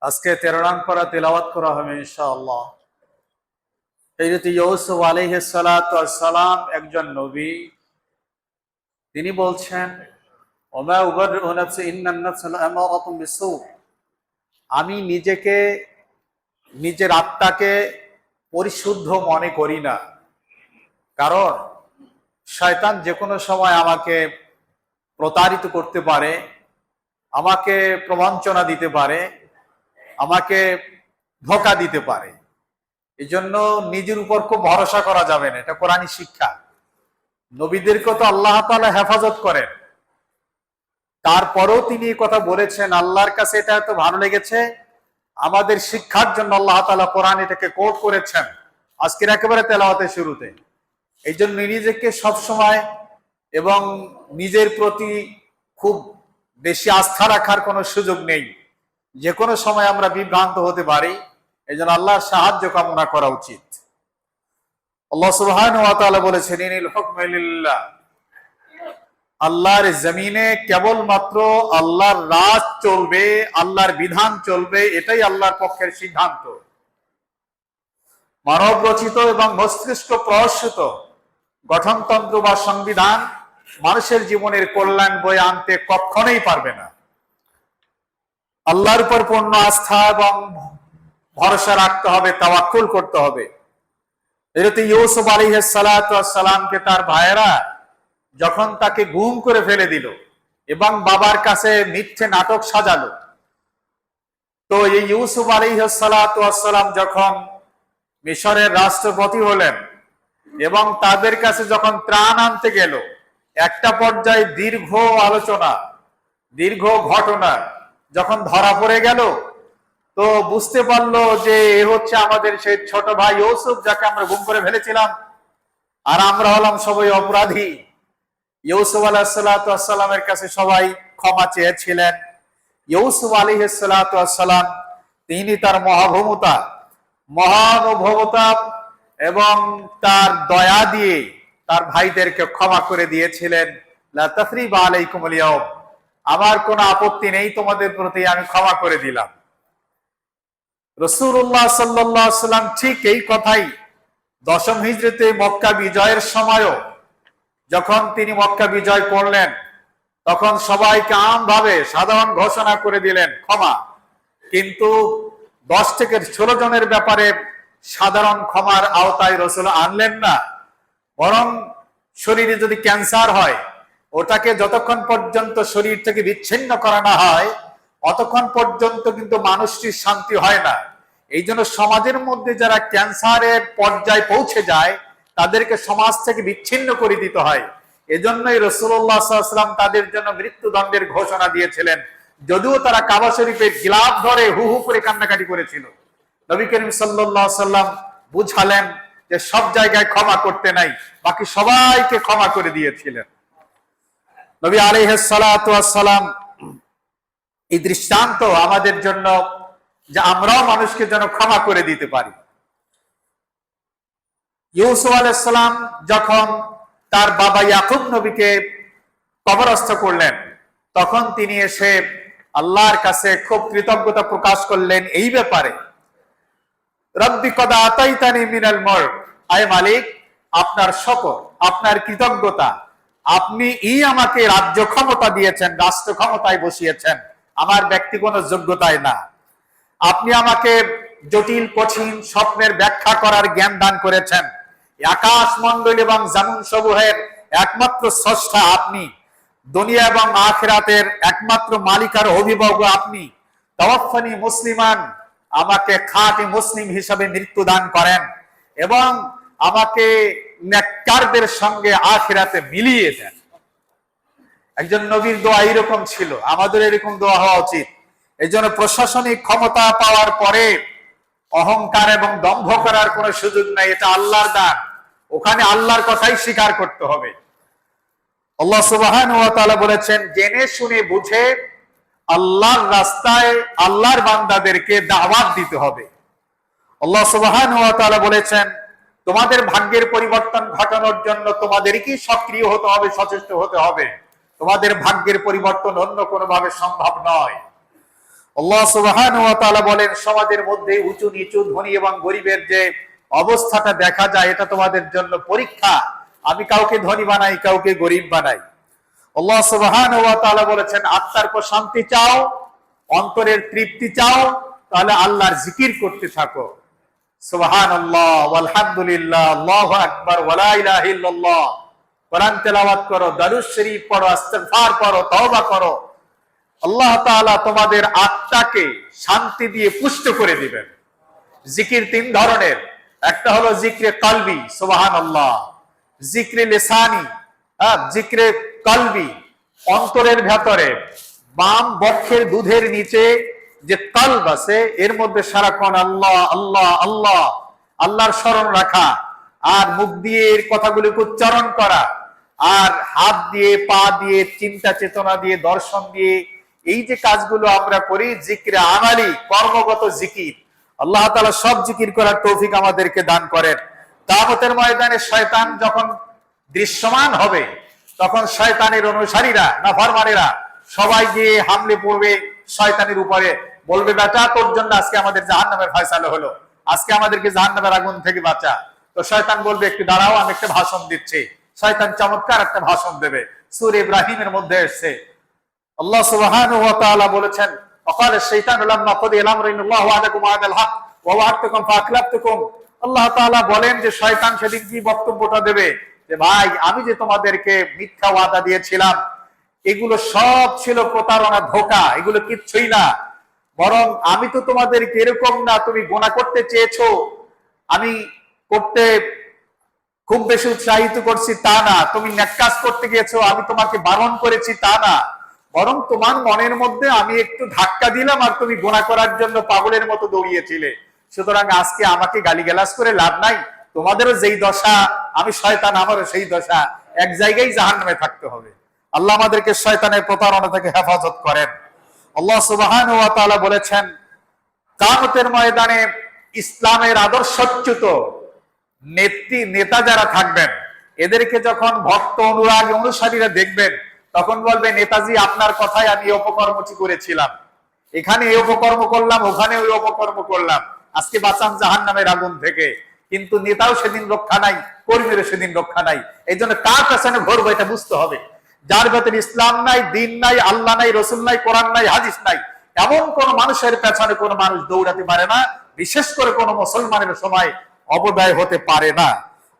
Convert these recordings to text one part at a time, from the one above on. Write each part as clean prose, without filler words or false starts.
আজকে 13 নং পারা তেলাওয়াত করা হবে ইনশাআল্লাহ। হযরত ইউসুফ আলাইহিস সালাতু ওয়াস সালাম একজন নবী। তিনি বলছেন, ওমা উবাররিউ নাফসি ইন্নান নাফসা লাআমারাতুম বিসসু। আমি নিজের আত্মাকে পরিশুদ্ধ মনে করি না, কারণ শয়তান যে কোনো সময় আমাকে প্রতারিত করতে পারে, আমাকে প্রবঞ্চনা দিতে পারে, আমাকে ধোঁকা দিতে পারে। এই জন্য নিজের উপর খুব ভরসা করা যাবে না, এটা কোরআনী শিক্ষা। নবীদেরকে তো আল্লাহ তাআলা হেফাজত করেন, তারপরেও তিনি এই কথা বলেছেন। আল্লাহর কাছে এটা এত ভালো লেগেছে, আমাদের শিক্ষার জন্য আল্লাহ তাআলা কোরআন এটাকে কোট করেছেন আজকের একেবারে তেলাওয়াতের শুরুতে। এই জন্য নিজেকে সবসময় এবং নিজের প্রতি খুব বেশি আস্থা রাখার কোনো সুযোগ নেই, যে কোনো সময় আমরা বিভ্রান্ত হতে পারি। এই জন্য আল্লাহর সাহায্য কামনা করা উচিত। আল্লাহ সুবহানাহু ওয়া তাআলা বলেছেন, ইনিল হুকমু লিল্লাহ। আল্লাহর জমিনে কেবলমাত্র আল্লাহর রাজ চলবে, আল্লাহর বিধান চলবে, এটাই আল্লাহর পক্ষের সিদ্ধান্ত। মানব রচিত এবং মস্তিষ্ক প্রহসিত গঠনতন্ত্র বা সংবিধান মানুষের জীবনের কল্যাণ বয়ে আনতে কখনোই পারবে না। আল্লাহর উপর পূর্ণ আস্থা এবং ভরসা রাখতে হবে, তাওয়াক্কুল করতে হবে। হযরত ইউসুফ আলাইহিস সালাতু ওয়াস সালামকে তার ভাইয়েরা যখন তাকে গুম করে ফেলে দিল এবং বাবার কাছে মিথ্যে নাটক সাজালো, তো এই ইউসুফ আলাইহিস সালাতু ওয়াস সালাম যখন মিশরের রাষ্ট্রপতি হলেন এবং তাদের কাছে যখন ত্রাণ আনতে গেল, একটা পর্যায়ে দীর্ঘ আলোচনা, দীর্ঘ ঘটনা যখন ধরা পড়ে গেল, তো বুঝতে পারলো যে এ হচ্ছে আমাদের সেই ছোট ভাই ইউসুফ, যাকে আমরা গুম করে ফেলেছিলাম, আর আমরা হলাম সবাই অপরাধী। ইউসুফ আলাইহিস সালাতু ওয়াস সালামের কাছে সবাই ক্ষমা চেয়েছিলেন। ইউসুফ আলাইহিস সালাতু ওয়াস সালাম তিনি তার মহানুভবতা এবং তার দয়া দিয়ে তার ভাইদেরকে ক্ষমা করে দিয়েছিলেন। লা তাসরিবা আলাইকুমুল ইয়াউম, আমার কোনো আপত্তি নেই তোমাদের প্রতি, আমি ক্ষমা করে দিলাম। রাসূলুল্লাহ সাল্লাল্লাহু আলাইহি ওয়াসাল্লাম ঠিক এই কথাই 10ম হিজরতে মক্কা বিজয়ের সময়ও যখন তিনি মক্কা বিজয় করলেন, তখন সবাইকে আমভাবে সাধারণ ঘোষণা করে দিলেন ক্ষমা। কিন্তু 10 থেকে 16 জনের ব্যাপারে সাধারণ ক্ষমার আওতায় রাসূল আনলেন না, বরং শরীরে যদি ক্যান্সার হয়, ওটাকে যতক্ষণ পর্যন্ত শরীর থেকে বিচ্ছিন্ন করা না হয় অতক্ষণ পর্যন্ত কিন্তু মানুষটির শান্তি হয় না। এই জন্য সমাজের মধ্যে যারা ক্যান্সারের পর্যায়ে পৌঁছে যায় তাদেরকে সমাজ থেকে বিচ্ছিন্ন করে দিতে হয়। এজন্যই রাসূলুল্লাহ সাল্লাল্লাহু আলাইহি ওয়াসাল্লাম তাদের জন্য মৃত্যুদণ্ডের ঘোষণা দিয়েছিলেন, যদিও তারা কাবা শরীফের গিলাফ ধরে হু হু করে কান্নাকাটি করেছিল। নবী করিম সাল্লাল্লাহু আলাইহি ওয়াসাল্লাম বুঝালেন যে সব জায়গায় ক্ষমা করতে নাই, বাকি সবাইকে ক্ষমা করে দিয়েছিলেন। নবী আলাইহিস সালাতু ওয়াস সালাম এই দৃষ্টান্ত আমাদের জন্য, যে আমরাও মানুষকে যেন ক্ষমা করে দিতে পারি। ইউসুফ আলাইহিস সালাম যখন তার বাবা ইয়াকুব নবীকে কবরস্থ করলেন, তখন তিনি এসে আল্লাহর কাছে খুব কৃতজ্ঞতা প্রকাশ করলেন এই ব্যাপারে, রব্বি কদ আতাইতানি মিনাল মুলক, আয় মালিক আপনার শকর, আপনার কৃতজ্ঞতা, আপনি আমাকে রাজ্য ক্ষমতা দিয়েছেন, রাষ্ট্র ক্ষমতায় বসিয়েছেন, আমার ব্যক্তি কোনো যোগ্যতায় না। আপনি আমাকে জটিল কঠিন স্বপ্নের ব্যাখ্যা করার জ্ঞান দান করেছেন। আকাশ মণ্ডল এবং জামিন সমূহের একমাত্র স্রষ্টা আপনি, দুনিয়া এবং আখিরাতের একমাত্র মালিকার অভিভাবক আপনি। তাওয়াফানি মুসলিমান, আমাকে খাঁটি মুসলিম হিসাবে মৃত্যু দান করেন এবং আমাকে নেককারদের সঙ্গে আখিরাতে মিলিয়ে দেন। একজন নবীর দোয়া এরকম ছিল, আমাদের এরকম দোয়া হওয়া উচিত। এই জন্য প্রশাসনিক ক্ষমতা পাওয়ার পরে অহংকার এবং দম্ভ করার কোনো সুযোগ নাই, এটা আল্লাহর দান, ওখানে আল্লাহর কথাই স্বীকার করতে হবে। আল্লাহ সুবহানাহু ওয়া তাআলা বলেছেন, জেনে শুনে বুঝে আল্লাহর রাস্তায় আল্লাহর বান্দাদেরকে দাওয়াত দিতে হবে। আল্লাহ সুবহানাহু ওয়া তাআলা বলেছেন, তোমাদের ভাগ্যের পরিবর্তন ঘটানোর জন্য তোমাদেরকে সক্রিয় হতে হবে, সচেষ্ট হতে হবে। তোমাদের ভাগ্যের পরিবর্তন অন্য কোনো ভাবে সম্ভব নয়। আল্লাহ সুবহানাহু ওয়া তাআলা বলেন, সমাজের মধ্যে উঁচু নিচু, ধনী এবং গরিবের যে অবস্থাটা দেখা যায়, এটা তোমাদের জন্য পরীক্ষা। আমি কাউকে ধনী বানাই, কাউকে গরিব বানাই। আল্লাহ সুবহানাহু ওয়া তাআলা বলেছেন, আত্মার প্রশান্তি চাও, অন্তরের তৃপ্তি চাও, তাহলে আল্লাহর জিকির করতে থাকো। সুবহানাল্লাহ, আলহামদুলিল্লাহ, আল্লাহু আকবার, ওয়ালা ইলাহা ইল্লাল্লাহ। কোরআন তেলাওয়াত করো, দরুদ শরীফ পড়ো, ইস্তিগফার করো, তওবা করো। আল্লাহ তাআলা তোমাদের আত্মাকে শান্তি দিয়ে পুষ্ট করে দিবেন। জিকির তিন ধরনের, একটা হলো জিক্রে কলবি, সুবহানাল্লাহ, জিক্রে লিসানি, জিক্রে কলবি, অন্তরের ভেতরে বাম বক্ষের দুধের নিচে যে কলব আছে, এর মধ্যে সারাক্ষণ আল্লাহ আল্লাহ আল্লাহ, আল্লাহর স্মরণ রাখা, আর মুখ দিয়ে এর কথাগুলোকে উচ্চারণ করা, আর হাত দিয়ে, পা দিয়ে, চিন্তা চেতনা দিয়ে, দর্শন দিয়ে, এই যে কাজগুলো আমরা করি, জিক্রে আমালি, কর্মগত জিকির। আল্লাহ তাআলা সব জিকির করার তৌফিক আমাদেরকে দান করেন। কিয়ামতের ময়দানে শয়তান যখন দৃশ্যমান হবে, তখন শয়তানের অনুসারীরা, নাফরমানেরা সবাই গিয়ে হামলে পড়বে শয়তানের উপরে, বলবে, বেটা তোর জন্য আজকে আমাদের জাহান্নামের ফয়সালা হলো, আজকে আমাদেরকে জাহান্নামের আগুন থেকে বাঁচা। তো শয়তান বলবে, একটু দাঁড়াও, আমি একটা ভাষণ দিচ্ছি। শয়তান চমৎকার একটা ভাষণ দেবে, সূরা ইব্রাহিমের মধ্যে এসেছে। আল্লাহ সুবহানাহু ওয়া তাআলা বলেছেন, ওয়াকালা শাইতানু লাম্মা কুদিয়া আল-আমরু ইন্নাল্লাহু ওয়া'দাকুম ওয়া'দাল হক ওয়া ওয়া'adtukum ফাআখলাফতুকুম। আল্লাহ তাআলা বলেন যে শয়তান সেদিন কি বক্তব্যটা দেবে, যে ভাই, আমি যে তোমাদেরকে মিথ্যা ওয়াদা দিয়েছিলাম, এগুলো সব ছিল প্রতারণা, ধোঁকা, এগুলো কিচ্ছুই না। বরং আমি তো তোমাদেরকে এরকম না, তুমি গুনাহ করতে চেয়েছো, আমি করতে খুব বেশি উৎসাহিত করছি তা না, তুমি নেক কাজ করতে গিয়েছো, আমি তোমাকে বারণ করেছি তা না, বরং তোমার মনের মধ্যে আমি একটু ধাক্কা দিলাম আর তুমি গুনাহ করার জন্য পাগলের মতো দৌড়িয়েছিলে। সুতরাং আজকে আমাকে গালিগালাজ করে লাভ নাই, তোমাদেরও যেই দশা, আমি শয়তান, আমারও সেই দশা, এক জায়গায় জাহান্নামে থাকতে হবে। আল্লাহ আমাদেরকে শয়তানের প্রতারণা থেকে হেফাজত করেন। আল্লাহ সুবহানাহু ওয়া তাআলা বলেছেন, কিয়ামতের ময়দানে ইসলামের আদর্শচ্যুত নেতা যারা থাকবেন, এদেরকে যখন ভক্ত, অনুরাগী, অনুসারীরা দেখবেন, তখন বলবে, নেতাজি আপনার কথায় আমি অপকর্মটি করেছিলাম, এখানে এই অপকর্ম করলাম, ওখানে ওই অপকর্ম করলাম, আজকে বাঁচান জাহান্নামের আগুন থেকে। কিন্তু নেতাও সেদিন রক্ষা নাই, কর্মীরও সেদিন রক্ষা নাই। এই জন্য কার পেছনে ঘুরবো এটা বুঝতে হবে। যার ভেতরে ইসলাম নাই, দিন নাই, আল্লাহ নাই, রসুল নাই, কোরআন নাই, হাদিস নাই, এমন কোন মানুষের পেছনে কোন মানুষ দৌড়াতে পারে না, বিশেষ করে কোন মুসলমানের সময় অবদায় হতে পারে না।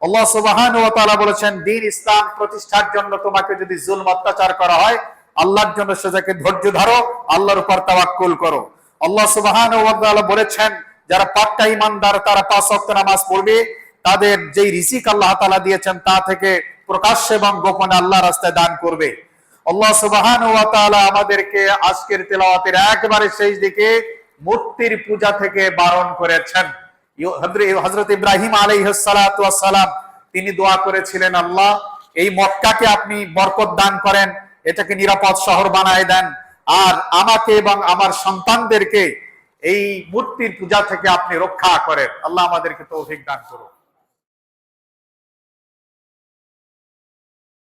আল্লাহ সুবহানাহু ওয়া তাআলা বলেছেন, দ্বীন ইসলাম প্রতিষ্ঠার জন্য তোমাকে যদি জুলম, অত্যাচার করা হয়, আল্লাহর জন্য সেটাকে ধৈর্য ধরো, আল্লাহর উপর তাওয়াক্কুল করো। আল্লাহ সুবহানাহু ওয়া তাআলা বলেছেন, যারা পাক্কা ঈমানদার, তারা 5 ওয়াক্ত নামাজ পড়বে, তাদের যেই রিজিক আল্লাহ তাআলা দিয়েছেন তা থেকে প্রকাশ্যে এবং গোপনে আল্লাহর রাস্তায় দান করবে। আল্লাহ সুবহানাহু ওয়া তাআলা আমাদেরকে আজকের তেলাওয়াতের একেবারে শেষ দিকে মূর্তির পূজা থেকে বারণ করেছেন। হযরত ইব্রাহিম আলাইহিস সালাতু ওয়াস সালাম তিনি দোয়া করেছিলেন, আল্লাহ এই মক্কাকে আপনি বরকত দান করেন, এটাকে নিরাপদ শহর বানায় দেন, আর আমাকে এবং আমার সন্তানদেরকে এই মূর্তির পূজা থেকে আপনি রক্ষা করেন। আল্লাহ আমাদেরকে তৌফিক দান করুন।